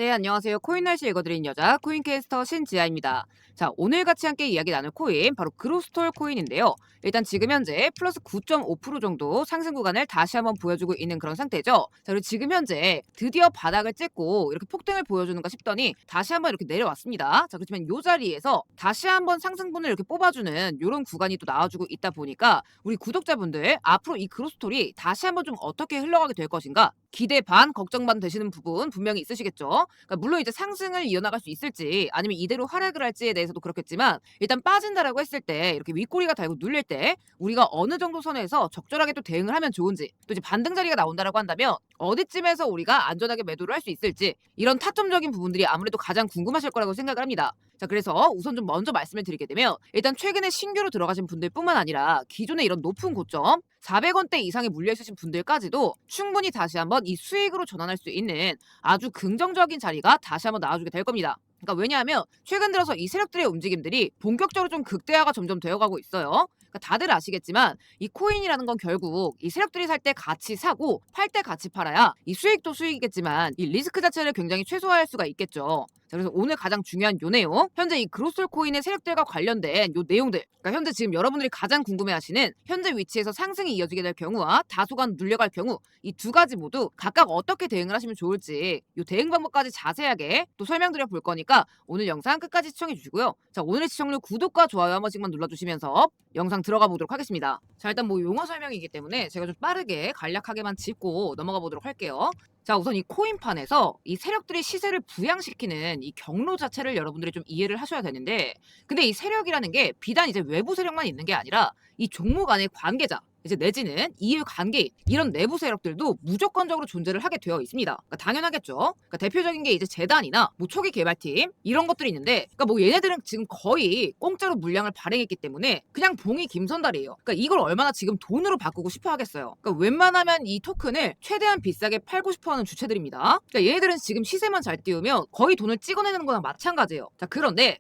네, 안녕하세요. 코인 날씨 읽어드린 여자 코인캐스터 신지아입니다. 자, 오늘 같이 함께 이야기 나눌 코인 바로 그로스톨 코인인데요. 일단 지금 현재 플러스 9.5% 정도 상승 구간을 다시 한번 보여주고 있는 그런 상태죠. 자, 그리고 지금 현재 드디어 바닥을 찍고 이렇게 폭등을 보여주는가 싶더니 다시 한번 이렇게 내려왔습니다. 자, 그렇지만 이 자리에서 다시 한번 상승분을 이렇게 뽑아주는 이런 구간이 또 나와주고 있다 보니까 우리 구독자분들 앞으로 이 그로스톨이 다시 한번 좀 어떻게 흘러가게 될 것인가 기대 반 걱정 반 되시는 부분 분명히 있으시겠죠. 그러니까 물론 이제 상승을 이어나갈 수 있을지 아니면 이대로 하락을 할지에 대해서도 그렇겠지만 일단 빠진다라고 했을 때 이렇게 윗꼬리가 달고 눌릴 때 우리가 어느 정도 선에서 적절하게 또 대응을 하면 좋은지 또 이제 반등 자리가 나온다라고 한다면 어디쯤에서 우리가 안전하게 매도를 할 수 있을지 이런 타점적인 부분들이 아무래도 가장 궁금하실 거라고 생각을 합니다. 자, 그래서 우선 좀 먼저 말씀을 드리게 되면 일단 최근에 신규로 들어가신 분들뿐만 아니라 기존의 이런 높은 고점 400원대 이상에 물려 있으신 분들까지도 충분히 다시 한번 이 수익으로 전환할 수 있는 아주 긍정적인 자리가 다시 한번 나와주게 될 겁니다. 그러니까 왜냐하면 최근 들어서 이 세력들의 움직임들이 본격적으로 좀 극대화가 점점 되어가고 있어요. 그러니까 다들 아시겠지만 이 코인이라는 건 결국 이 세력들이 살 때 같이 사고 팔 때 같이 팔아야 이 수익도 수익이겠지만 이 리스크 자체를 굉장히 최소화할 수가 있겠죠. 자, 그래서 오늘 가장 중요한 요 내용, 현재 이 그로솔 코인의 세력들과 관련된 요 내용들, 그러니까 현재 지금 여러분들이 가장 궁금해하시는 현재 위치에서 상승이 이어지게 될 경우와 다소간 눌려갈 경우 이 두 가지 모두 각각 어떻게 대응을 하시면 좋을지 요 대응 방법까지 자세하게 또 설명드려 볼 거니까 오늘 영상 끝까지 시청해 주시고요. 자, 오늘의 시청률 구독과 좋아요 한 번씩만 눌러주시면서 영상 들어가 보도록 하겠습니다. 자, 일단 뭐 용어 설명이기 때문에 제가 좀 빠르게 간략하게만 짚고 넘어가 보도록 할게요. 자, 우선 이 코인판에서 이 세력들이 시세를 부양시키는 이 경로 자체를 여러분들이 좀 이해를 하셔야 되는데, 근데 이 세력이라는 게 비단 이제 외부 세력만 있는 게 아니라 이 종목 안에 관계자 이제 내지는 이해 관계인 이런 내부 세력들도 무조건적으로 존재를 하게 되어 있습니다. 그러니까 당연하겠죠. 그러니까 대표적인 게 이제 재단이나 뭐 초기 개발팀 이런 것들이 있는데, 그러니까 뭐 얘네들은 지금 거의 공짜로 물량을 발행했기 때문에 그냥 봉이 김선달이에요. 그러니까 이걸 얼마나 지금 돈으로 바꾸고 싶어 하겠어요. 그러니까 웬만하면 이 토큰을 최대한 비싸게 팔고 싶어하는 주체들입니다. 그러니까 얘네들은 지금 시세만 잘 띄우면 거의 돈을 찍어내는 거나 마찬가지예요. 자 그런데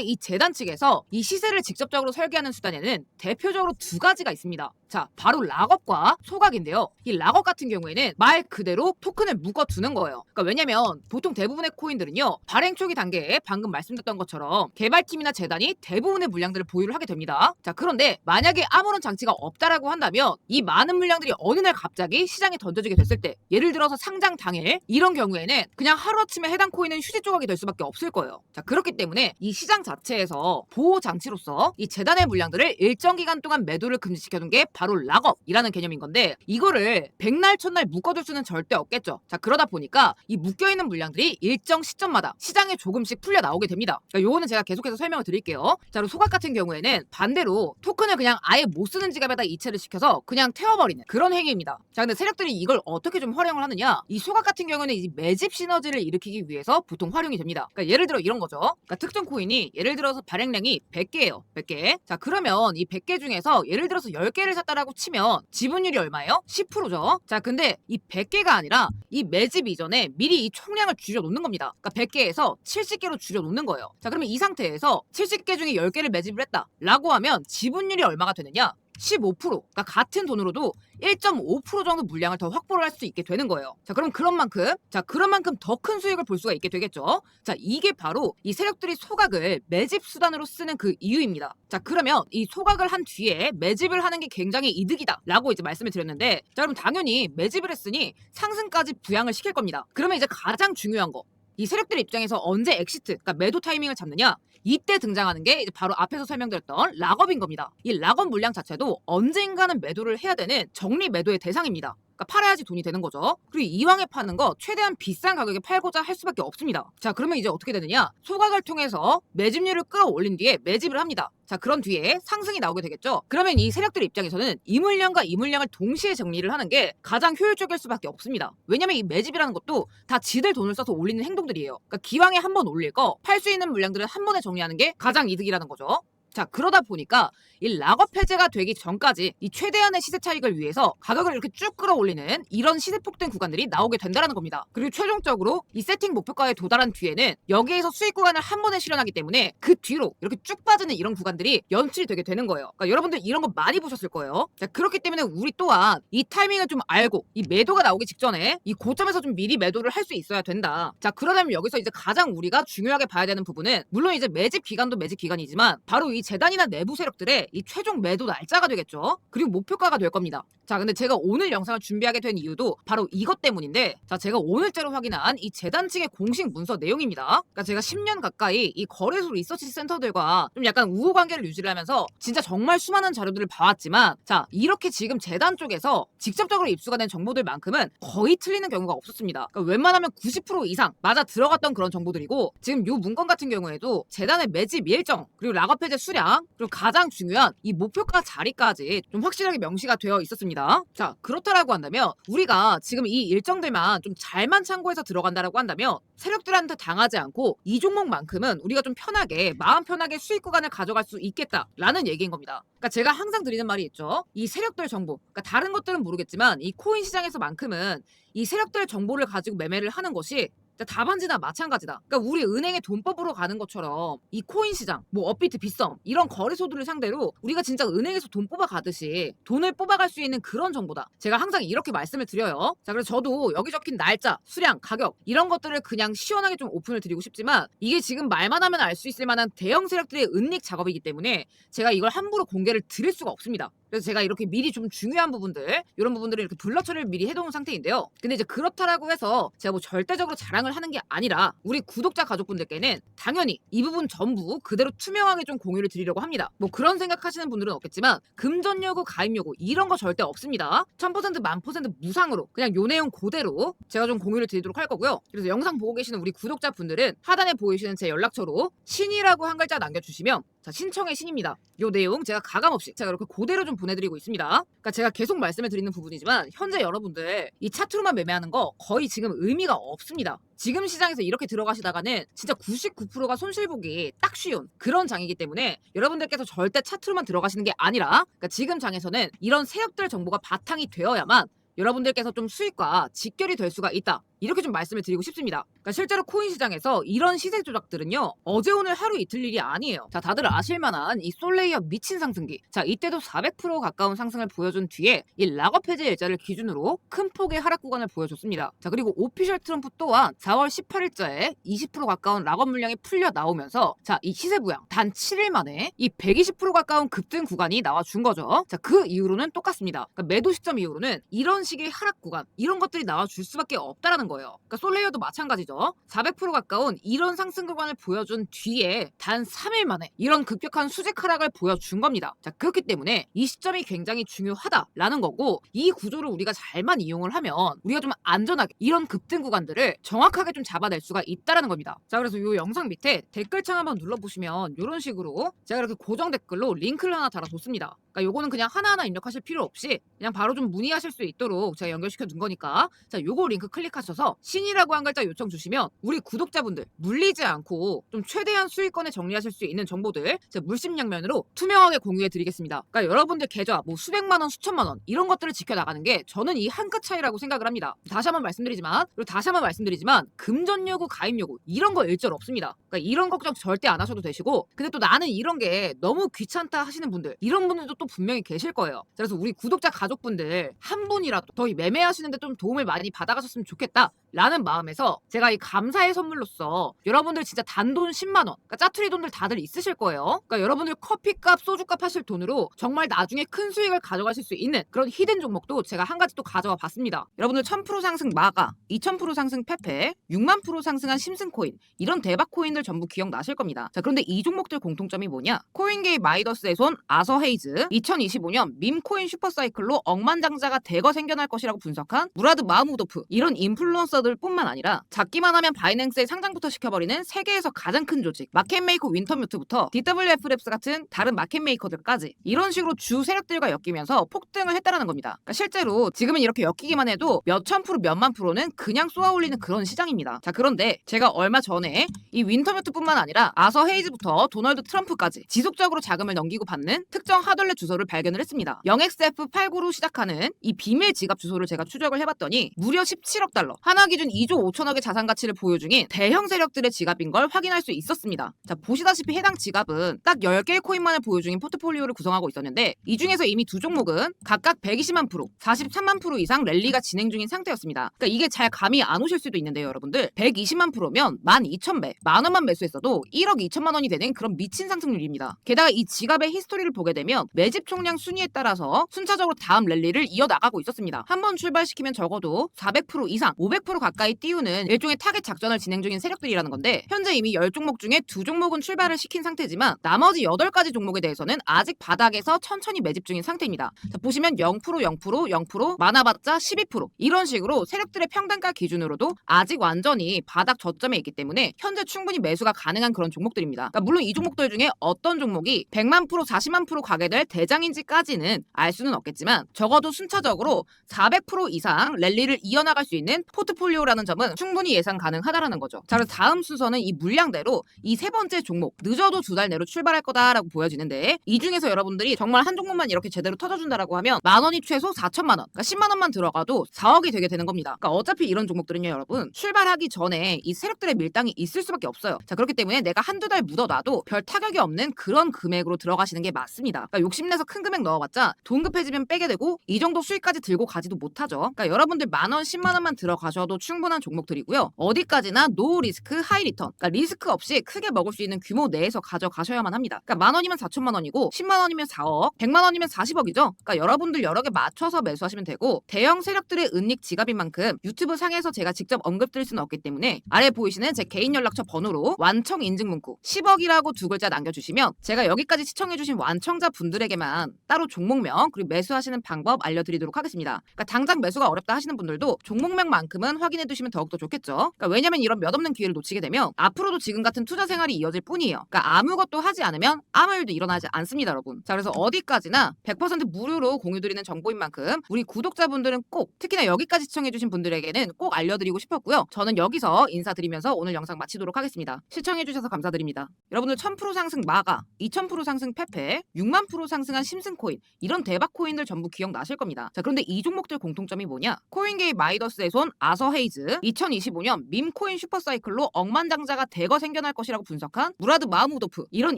이 재단 측에서 이 시세를 직접적으로 설계하는 수단에는 대표적으로 두 가지가 있습니다. 자, 바로 락업과 소각인데요. 이 락업 같은 경우에는 말 그대로 토큰을 묶어두는 거예요. 그러니까 왜냐면 보통 대부분의 코인들은요, 발행 초기 단계에 방금 말씀드렸던 것처럼 개발팀이나 재단이 대부분의 물량들을 보유를 하게 됩니다. 자, 그런데 만약에 아무런 장치가 없다라고 한다면 이 많은 물량들이 어느 날 갑자기 시장에 던져지게 됐을 때, 예를 들어서 상장 당일 이런 경우에는 그냥 하루아침에 해당 코인은 휴지 조각이 될 수밖에 없을 거예요. 자, 그렇기 때문에 이 시장 자체에서 보호 장치로서 이 재단의 물량들을 일정 기간 동안 매도를 금지시켜둔 게 바로 락업이라는 개념인 건데, 이거를 백날 첫날 묶어둘 수는 절대 없겠죠. 자, 그러다 보니까 이 묶여있는 물량들이 일정 시점마다 시장에 조금씩 풀려 나오게 됩니다. 그러니까 요거는 제가 계속해서 설명을 드릴게요. 자, 그리고 소각 같은 경우에는 반대로 토큰을 그냥 아예 못 쓰는 지갑에다 이체를 시켜서 그냥 태워버리는 그런 행위입니다. 자, 근데 세력들이 이걸 어떻게 좀 활용을 하느냐, 이 소각 같은 경우에는 이 매집 시너지를 일으키기 위해서 보통 활용이 됩니다. 그러니까 예를 들어 이런 거죠. 그러니까 특정 코인이 예를 들어서 발행량이 100개예요. 100개. 자, 그러면 이 100개 중에서 예를 들어서 10개를 샀다라고 치면 지분율이 얼마예요? 10%죠. 자, 근데 이 100개가 아니라 이 매집 이전에 미리 이 총량을 줄여놓는 겁니다. 그러니까 100개에서 70개로 줄여놓는 거예요. 자, 그러면 이 상태에서 70개 중에 10개를 매집을 했다 라고 하면 지분율이 얼마가 되느냐? 15%. 그러니까 같은 돈으로도 1.5% 정도 물량을 더 확보를 할 수 있게 되는 거예요. 자, 그럼 그런 만큼 더 큰 수익을 볼 수가 있게 되겠죠. 자, 이게 바로 이 세력들이 소각을 매집 수단으로 쓰는 그 이유입니다. 자, 그러면 이 소각을 한 뒤에 매집을 하는 게 굉장히 이득이다 라고 이제 말씀을 드렸는데, 자, 그럼 당연히 매집을 했으니 상승까지 부양을 시킬 겁니다. 그러면 이제 가장 중요한 거, 이 세력들 입장에서 언제 엑시트, 그러니까 매도 타이밍을 잡느냐, 이때 등장하는 게 이제 바로 앞에서 설명드렸던 락업인 겁니다. 이 락업 물량 자체도 언젠가는 매도를 해야 되는 정리 매도의 대상입니다. 그러니까 팔아야지 돈이 되는 거죠. 그리고 이왕에 파는 거 최대한 비싼 가격에 팔고자 할 수밖에 없습니다. 자, 그러면 이제 어떻게 되느냐, 소각을 통해서 매집률을 끌어올린 뒤에 매집을 합니다. 자, 그런 뒤에 상승이 나오게 되겠죠. 그러면 이 세력들 입장에서는 이 물량과 이 물량을 동시에 정리를 하는 게 가장 효율적일 수밖에 없습니다. 왜냐면 이 매집이라는 것도 다 지들 돈을 써서 올리는 행동들이에요. 그러니까 기왕에 한 번 올릴 거 팔 수 있는 물량들은 한 번에 정리하는 게 가장 이득이라는 거죠. 자, 그러다 보니까 이 락업 해제가 되기 전까지 이 최대한의 시세 차익을 위해서 가격을 이렇게 쭉 끌어올리는 이런 시세 폭등 구간들이 나오게 된다는 겁니다. 그리고 최종적으로 이 세팅 목표가에 도달한 뒤에는 여기에서 수익 구간을 한 번에 실현하기 때문에 그 뒤로 이렇게 쭉 빠지는 이런 구간들이 연출이 되게 되는 거예요. 그러니까 여러분들 이런 거 많이 보셨을 거예요. 자, 그렇기 때문에 우리 또한 이 타이밍을 좀 알고 이 매도가 나오기 직전에 이 고점에서 좀 미리 매도를 할 수 있어야 된다. 자, 그러려면 여기서 이제 가장 우리가 중요하게 봐야 되는 부분은 물론 이제 매집 기간도 매집 기간이지만 바로 이 재단이나 내부 세력들의 이 최종 매도 날짜가 되겠죠. 그리고 목표가가 될 겁니다. 자, 근데 제가 오늘 영상을 준비하게 된 이유도 바로 이것 때문인데, 자, 제가 오늘자로 확인한 이 재단 측의 공식 문서 내용입니다. 그러니까 제가 10년 가까이 이 거래소 리서치 센터들과 좀 약간 우호 관계를 유지를 하면서 진짜 정말 수많은 자료들을 봐왔지만, 자, 이렇게 지금 재단 쪽에서 직접적으로 입수가 된 정보들만큼은 거의 틀리는 경우가 없었습니다. 그러니까 웬만하면 90% 이상 맞아 들어갔던 그런 정보들이고, 지금 요 문건 같은 경우에도 재단의 매집 일정, 그리고 락업 해제 수량, 그리고 가장 중요한 이 목표가 자리까지 좀 확실하게 명시가 되어 있었습니다. 자, 그렇다라고 한다면 우리가 지금 이 일정들만 좀 잘만 참고해서 들어간다라고 한다면 세력들한테 당하지 않고 이 종목만큼은 우리가 좀 편하게 마음 편하게 수익 구간을 가져갈 수 있겠다라는 얘기인 겁니다. 그러니까 제가 항상 드리는 말이 있죠. 이 세력들 정보, 그러니까 다른 것들은 모르겠지만 이 코인 시장에서만큼은 이 세력들 정보를 가지고 매매를 하는 것이 답안지나 마찬가지다. 그러니까 우리 은행의 돈법으로 가는 것처럼 이 코인 시장, 뭐 업비트, 빗썸 이런 거래소들을 상대로 우리가 진짜 은행에서 돈 뽑아 가듯이 돈을 뽑아갈 수 있는 그런 정보다. 제가 항상 이렇게 말씀을 드려요. 자, 그래서 저도 여기 적힌 날짜, 수량, 가격 이런 것들을 그냥 시원하게 좀 오픈을 드리고 싶지만 이게 지금 말만 하면 알 수 있을 만한 대형 세력들의 은닉 작업이기 때문에 제가 이걸 함부로 공개를 드릴 수가 없습니다. 그래서 제가 이렇게 미리 좀 중요한 부분들, 이런 부분들을 이렇게 블러 처리를 미리 해놓은 상태인데요. 근데 이제 그렇다라고 해서 제가 뭐 절대적으로 자랑을 하는 게 아니라 우리 구독자 가족분들께는 당연히 이 부분 전부 그대로 투명하게 좀 공유를 드리려고 합니다. 뭐 그런 생각하시는 분들은 없겠지만 금전 요구, 가입 요구 이런 거 절대 없습니다. 1000% 1000% 무상으로 그냥 요 내용 그대로 제가 좀 공유를 드리도록 할 거고요. 그래서 영상 보고 계시는 우리 구독자분들은 하단에 보이시는 제 연락처로 신이라고 한 글자 남겨주시면 자, 신청의 신입니다. 요 내용 제가 가감없이 제가 이렇게 그대로 좀 보내드리고 있습니다. 그러니까 제가 계속 말씀을 드리는 부분이지만 현재 여러분들 이 차트로만 매매하는 거 거의 지금 의미가 없습니다. 지금 시장에서 이렇게 들어가시다가는 진짜 99%가 손실보기 딱 쉬운 그런 장이기 때문에 여러분들께서 절대 차트로만 들어가시는 게 아니라 그러니까 지금 장에서는 이런 세력들 정보가 바탕이 되어야만 여러분들께서 좀 수익과 직결이 될 수가 있다. 이렇게 좀 말씀을 드리고 싶습니다. 그러니까 실제로 코인 시장에서 이런 시세 조작들은요. 어제 오늘 하루 이틀 일이 아니에요. 자, 다들 아실만한 이 솔레이어 미친 상승기. 자, 이때도 400% 가까운 상승을 보여준 뒤에 이 락업 해제 일자를 기준으로 큰 폭의 하락 구간을 보여줬습니다. 자, 그리고 오피셜 트럼프 또한 4월 18일자에 20% 가까운 락업 물량이 풀려 나오면서 자, 이 시세 부양 단 7일 만에 이 120% 가까운 급등 구간이 나와준 거죠. 자, 그 이후로는 똑같습니다. 그러니까 매도 시점 이후로는 이런 식의 하락 구간 이런 것들이 나와줄 수밖에 없다라는 거예요. 그러니까 솔레이어도 마찬가지죠. 400% 가까운 이런 상승 구간을 보여준 뒤에 단 3일 만에 이런 급격한 수직 하락을 보여준 겁니다. 자, 그렇기 때문에 이 시점이 굉장히 중요하다라는 거고 이 구조를 우리가 잘만 이용을 하면 우리가 좀 안전하게 이런 급등 구간들을 정확하게 좀 잡아낼 수가 있다라는 겁니다. 자, 그래서 이 영상 밑에 댓글창 한번 눌러보시면 이런 식으로 제가 이렇게 고정 댓글로 링크를 하나 달아뒀습니다. 그러니까 요거는 그냥 하나하나 입력하실 필요 없이 그냥 바로 좀 문의하실 수 있도록 제가 연결시켜 둔 거니까 자, 요거 링크 클릭하셔서 신이라고 한 글자 요청 주시면 우리 구독자분들 물리지 않고 좀 최대한 수익권에 정리하실 수 있는 정보들 제가 물심양면으로 투명하게 공유해 드리겠습니다. 그러니까 여러분들 계좌 뭐 수백만 원, 수천만 원 이런 것들을 지켜나가는 게 저는 이 한 끗 차이라고 생각을 합니다. 다시 한번 말씀드리지만 금전 요구, 가입 요구 이런 거 일절 없습니다. 그러니까 이런 걱정 절대 안 하셔도 되시고 근데 또 나는 이런 게 너무 귀찮다 하시는 분들 이런 분들도 또 분명히 계실 거예요. 그래서 우리 구독자 가족분들 한 분이라도 더 매매하시는데 좀 도움을 많이 받아가셨으면 좋겠다 라는 마음에서 제가 이 감사의 선물로서 여러분들 진짜 단돈 10만 원 그러니까 짜투리 돈들 다들 있으실 거예요. 그러니까 여러분들 커피값 소주값 하실 돈으로 정말 나중에 큰 수익을 가져가실 수 있는 그런 히든 종목도 제가 한 가지 또 가져와 봤습니다. 여러분들 1000% 상승 마가 2000% 상승 페페 6만 프로 상승한 심슨코인 이런 대박 코인들 전부 기억나실 겁니다. 자, 그런데 이 종목들 공통점이 뭐냐? 코인게이 마이더스의 손 아서 헤이즈 2025년 밈코인 슈퍼사이클로 억만장자가 대거 생겨날 것이라고 분석한 무라드 마흐무도프 이런 인플루언서 인플루언서들뿐만 아니라 작기만 하면 바이낸스에 상장부터 시켜버리는 세계에서 가장 큰 조직 마켓메이커 윈터뮤트부터 DWF랩스 같은 다른 마켓메이커들까지 이런 식으로 주 세력들과 엮이면서 폭등을 했다라는 겁니다. 그러니까 실제로 지금은 이렇게 엮이기만 해도 몇천 프로 몇만 프로는 그냥 쏘아올리는 그런 시장입니다. 자, 그런데 제가 얼마 전에 이 윈터뮤트뿐만 아니라 아서 헤이즈부터 도널드 트럼프까지 지속적으로 자금을 넘기고 받는 특정 하덜렛 주소를 발견을 했습니다. 0xF89로 시작하는 이 비밀 지갑 주소를 제가 추적을 해봤더니 무려 17억 달러, 하나 기준 2조 5천억의 자산 가치를 보유 중인 대형 세력들의 지갑인 걸 확인할 수 있었습니다. 자, 보시다시피 해당 지갑은 딱 10개의 코인만을 보유 중인 포트폴리오를 구성하고 있었는데 이 중에서 이미 두 종목은 각각 120만 프로, 43만 프로 이상 랠리가 진행 중인 상태였습니다. 그러니까 이게 잘 감이 안 오실 수도 있는데요, 여러분들. 120만 프로면 12,000배, 만 원만 매수했어도 1억 2천만 원이 되는 그런 미친 상승률입니다. 게다가 이 지갑의 히스토리를 보게 되면 매집 총량 순위에 따라서 순차적으로 다음 랠리를 이어나가고 있었습니다. 한번 출발시키면 적어도 400% 이상, 500% 가까이 띄우는 일종의 타겟 작전을 진행 중인 세력들이라는 건데 현재 이미 10종목 중에 2종목은 출발을 시킨 상태지만 나머지 8가지 종목에 대해서는 아직 바닥에서 천천히 매집 중인 상태입니다. 자, 보시면 0%, 0%, 0%, 많아봤자 12% 이런 식으로 세력들의 평단가 기준으로도 아직 완전히 바닥 저점에 있기 때문에 현재 충분히 매수가 가능한 그런 종목들입니다. 그러니까 물론 이 종목들 중에 어떤 종목이 100만 프로, 40만 프로 가게 될 대장인지까지는 알 수는 없겠지만 적어도 순차적으로 400% 이상 랠리를 이어나갈 수 있는 포트폴리오라는 점은 충분히 예상 가능하다라는 거죠. 자, 그래서 다음 순서는 이 물량대로 이 세 번째 종목 늦어도 2달 내로 출발할 거다라고 보여지는데 이 중에서 여러분들이 정말 한 종목만 이렇게 제대로 터져준다라고 하면 만 원이 최소 4천만 원, 그러니까 10만 원만 들어가도 4억이 되게 되는 겁니다. 그러니까 어차피 이런 종목들은요, 여러분 출발하기 전에 이 세력들의 밀당이 있을 수밖에 없어요. 자, 그렇기 때문에 내가 한두 달 묻어놔도 별 타격이 없는 그런 금액으로 들어가시는 게 맞습니다. 그러니까 욕심내서 큰 금액 넣어봤자 돈 급해지면 빼게 되고 이 정도 수익까지 들고 가지도 못하죠. 그러니까 여러분들 만 원, 10만 원만 들어가셔도 충분한 종목들이고요. 어디까지나 노 리스크 하이 리턴, 그러니까 리스크 없이 크게 먹을 수 있는 규모 내에서 가져가셔야만 합니다. 그러니까 만 원이면 4천만 원이고 10만 원이면 4억, 100만 원이면 40억이죠. 그러니까 여러분들 여러 개 맞춰서 매수하시면 되고 대형 세력들의 은닉 지갑인 만큼 유튜브 상에서 제가 직접 언급드릴 수는 없기 때문에 아래 보이시는 제 개인 연락처 번호로 완청 인증 문구 10억이라고 두 글자 남겨주시면 제가 여기까지 시청해주신 완청자 분들에게만 따로 종목명 그리고 매수하시는 방법 알려드리도록 하겠습니다. 그러니까 당장 매수가 어렵다 하시는 분들도 종목명만큼은 확인해두시면 더욱더 좋겠죠. 그러니까 왜냐면 이런 몇 없는 기회를 놓치게 되면 앞으로도 지금 같은 투자 생활이 이어질 뿐이에요. 그러니까 아무것도 하지 않으면 아무 일도 일어나지 않습니다, 여러분. 자, 그래서 어디까지나 100% 무료로 공유드리는 정보인 만큼 우리 구독자분들은 꼭 특히나 여기까지 시청해주신 분들에게는 꼭 알려드리고 싶었고요. 저는 여기서 인사드리면서 오늘 영상 마치도록 하겠습니다. 시청해주셔서 감사드립니다. 여러분들 1000% 상승 마가, 2000% 상승 페페, 6만 프로 상승한 심슨코인 이런 대박 코인들 전부 기억나실 겁니다. 자, 그런데 이 종목들 공통점이 뭐냐? 코인게임 마이더스의 손 아서 헤이즈 2025년 밈코인 슈퍼사이클로 억만장자가 대거 생겨날 것이라고 분석한 무라드 마흐무도프 이런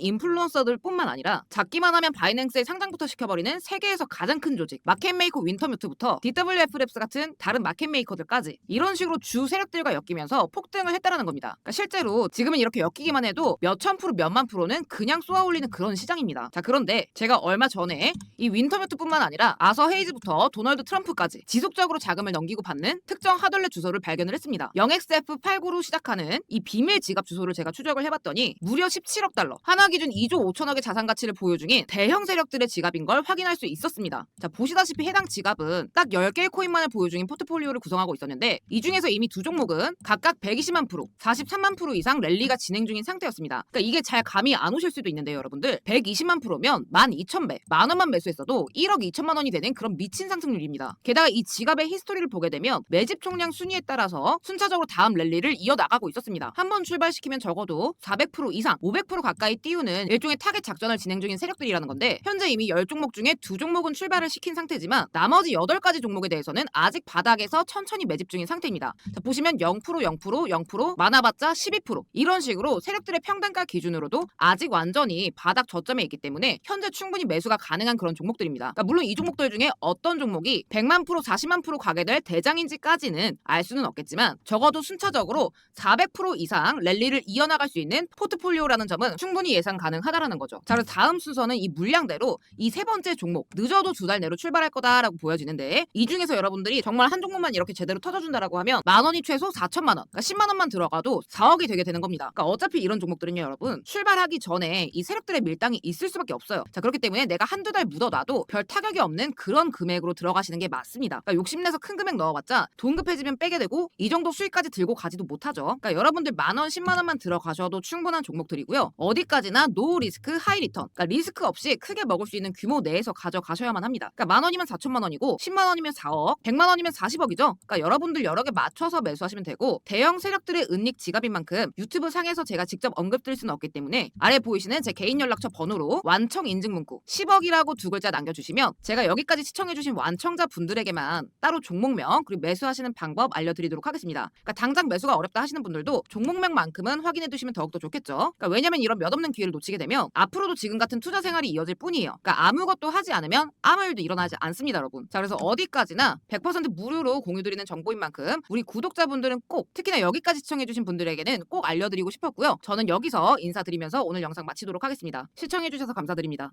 인플루언서들뿐만 아니라 작기만 하면 바이낸스에 상장부터 시켜버리는 세계에서 가장 큰 조직 마켓메이커 윈터뮤트부터 DWF랩스 같은 다른 마켓메이커들까지 이런 식으로 주 세력들과 엮이면서 폭등을 했다라는 겁니다. 그러니까 실제로 지금은 이렇게 엮이기만 해도 몇천 프로 몇만 프로는 그냥 쏘아올리는 그런 시장입니다. 자, 그런데 제가 얼마 전에 이 윈터뮤트뿐만 아니라 아서 헤이즈부터 도널드 트럼프까지 지속적으로 자금을 넘기고 받는 특정 하덜렛 주소를 발견을 했습니다. 0xF89로 시작하는 이 비밀 지갑 주소를 제가 추적을 해봤더니 무려 17억 달러, 하나 기준 2조 5천억의 자산 가치를 보유 중인 대형 세력들의 지갑인 걸 확인할 수 있었습니다. 자, 보시다시피 해당 지갑은 딱 10개의 코인만을 보유 중인 포트폴리오를 구성하고 있었는데 이 중에서 이미 두 종목은 각각 120만 프로, 43만 프로 이상 랠리가 진행 중인 상태였습니다. 그러니까 이게 잘 감이 안 오실 수도 있는데요, 여러분들 120만 프로면 12,000배, 만 원만 매수했어도 1억 2천만 원이 되는 그런 미친 상승률입니다. 게다가 이 지갑의 히스토리를 보게 되면 매집 총량 순위에 따라서 순차적으로 다음 랠리를 이어나가고 있었습니다. 한번 출발시키면 적어도 400% 이상, 500% 가까이 띄우는 일종의 타겟 작전을 진행 중인 세력들이라는 건데 현재 이미 10종목 중에 2종목은 출발을 시킨 상태지만 나머지 8가지 종목에 대해서는 아직 바닥에서 천천히 매집 중인 상태입니다. 자, 보시면 0%, 0%, 0%, 많아봤자 12% 이런 식으로 세력들의 평단가 기준으로도 아직 완전히 바닥 저점에 있기 때문에 현재 충분히 매수가 가능한 그런 종목들입니다. 그러니까 물론 이 종목들 중에 어떤 종목이 100만 프로, 40만 프로 가게 될 대장인지까지는 알 수는 없겠지만 적어도 순차적으로 400% 이상 랠리를 이어나갈 수 있는 포트폴리오라는 점은 충분히 예상 가능하다라는 거죠. 자, 그래서 다음 순서는 이 물량대로 이 세 번째 종목 늦어도 2달 내로 출발할 거다라고 보여지는데 이 중에서 여러분들이 정말 한 종목만 이렇게 제대로 터져준다라고 하면 만 원이 최소 4천만 원, 그러니까 10만 원만 들어가도 4억이 되게 되는 겁니다. 그러니까 어차피 이런 종목들은요, 여러분 출발하기 전에 이 세력들의 밀당이 있을 수밖에 없어요. 자, 그렇기 때문에 내가 한두 달 묻어놔도 별 타격이 없는 그런 금액으로 들어가시는 게 맞습니다. 그러니까 욕심내서 큰 금액 넣어봤자 돈 급해지면 빼게 하게 되고 이 정도 수익까지 들고 가지도 못하죠. 그러니까 여러분들 10,000원, 10만 원만 들어가셔도 충분한 종목들이고요. 어디까지나 노 리스크 하이 리턴. 그러니까 리스크 없이 크게 먹을 수 있는 규모 내에서 가져가셔야만 합니다. 그러니까 10,000원이면 4천만 원이고 10만 원이면 4억, 100만 원이면 40억이죠. 그러니까 여러분들 여러 개 맞춰서 매수하시면 되고 대형 세력들의 은닉 지갑인 만큼 유튜브 상에서 제가 직접 언급드릴 수는 없기 때문에 아래 보이시는 제 개인 연락처 번호로 완청 인증 문구 10억이라고 두 글자 남겨주시면 제가 여기까지 시청해주신 완청자 분들에게만 따로 종목명 그리고 매수하시는 방법 알려드리도록 하겠습니다. 그러니까 당장 매수가 어렵다 하시는 분들도 종목명만큼은 확인해 두시면 더욱더 좋겠죠. 그러니까 왜냐면 이런 몇 없는 기회를 놓치게 되면 앞으로도 지금 같은 투자 생활이 이어질 뿐이에요. 그러니까 아무것도 하지 않으면 아무 일도 일어나지 않습니다, 여러분. 자, 그래서 어디까지나 100% 무료로 공유드리는 정보인 만큼 우리 구독자분들은 꼭 특히나 여기까지 시청해주신 분들에게는 꼭 알려드리고 싶었고요. 저는 여기서 인사드리면서 오늘 영상 마치도록 하겠습니다. 시청해주셔서 감사드립니다.